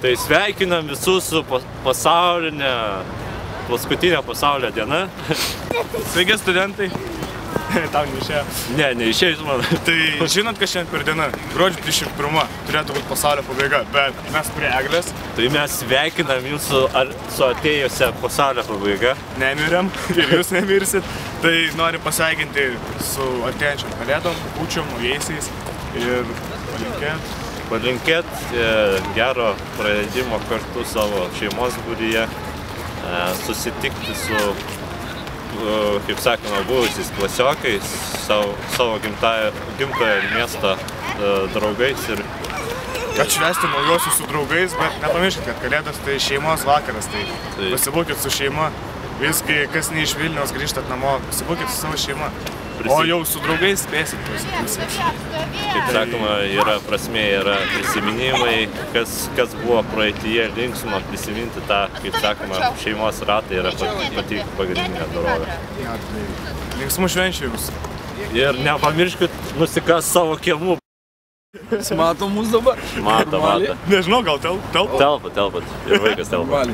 Tai sveikinam visus su paskutinė pasaulio diena. Sveiki, studentai. Tau neišėjo. Ne, neišėjo man. Tai žinot, kas šiandien per diena? Gruodžio 21 turėtų būti pasaulio pabaiga, bet mes prie eglės. Tai mes sveikinam jūsų su atėjusią pasaulio pabaiga. Nemirėm ir jūs nemirsit. Tai noriu pasveikinti su artėjančiam kalėdom, kūčiom, naujaisiais ir palinkėt gero praleidimo kartu savo šeimos būryje, susitikti su, kaip sakoma, buvusiais klasiokais, savo gimtojo miesto draugais ir atšvęsti naujosius su draugais, bet nepamirškit, kad kalėdos tai šeimos vakaras, tai pasibūkit su šeima. Visgi, kas ne iš Vilniaus grįžtat namo, pasibūkit su savo šeima. O jau su draugais spėsit pasiklausyt. Kaip sakoma, yra prasmė, yra prisiminimai, kas buvo praeityje linksma, prisiminti tą, kaip sakoma, šeimos ratą yra pati pagrindinė dorovė. Linksmų švenčių jums. Ir nepamirškit nusikas savo kiemų. Mato mus dabar? Mato. Nežinau, gal telpa? Telpat. Ir vaikas telpa.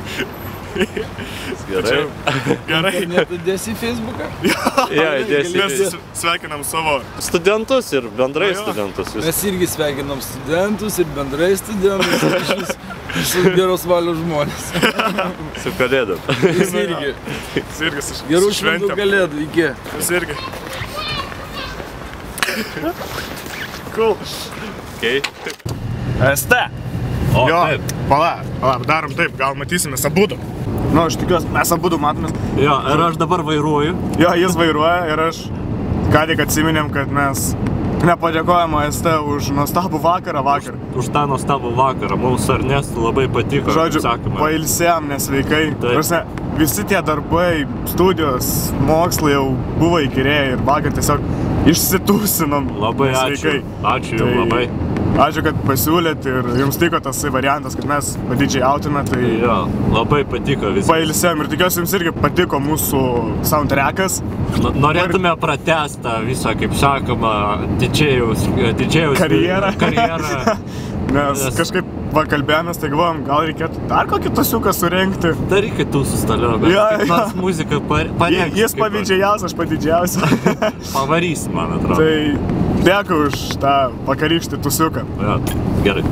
Gerai. Gerai. Net dėsi į Facebooką? Jo, dėsi. Mes sveikinam savo studentus ir bendrai studentus. Mes irgi sveikinam studentus ir bendrai studentus. Visus geros valios žmonės. Su kalėdom. Jūs irgi. Gerų šventų kalėdų. Iki. Jūs irgi. Cool. Okay. ST. O, jo, taip. Pala, darom taip, gal matysimės abudu. Nu, aš tikiuosi, mes abudu matomės. Jo, ir aš dabar vairuoju. Jo, jis vairuoja ir aš ką tik atsiminėm, kad mes nepadėkojam ST už nuostabų vakarą vakar. Už tą nuostabų vakarą. Mums Ernestu labai patiko. Žodžiu, pailsėjom nesveikai. Visi tie darbai, studijos, mokslai jau buvo įkyrėję ir vakar tiesiog išsitūsinom. Labai ačiū. Ačiū jums labai. Ačiū, kad pasiūlėt ir jums tiko tas variantas, kad mes padidžiai autume, tai... Jo, labai patiko viskas. Pailsėjom ir tikiuosi jums irgi patiko mūsų soundtrackas. Norėtume pratęsti visą, kaip sakoma, didžėjaus karjerą. Nes kažkaip pakalbėjomės, tai galvojom, gal reikėtų dar kokį tosiuką surengti. Daryk tu su staliu, bet kaip nors muziką parengti. Jis pavydžiausias, aš padidžiausias. Pavarys, man atrodo. Tai dėkui už tą vakarykštį tusiuką. Ja, gerai.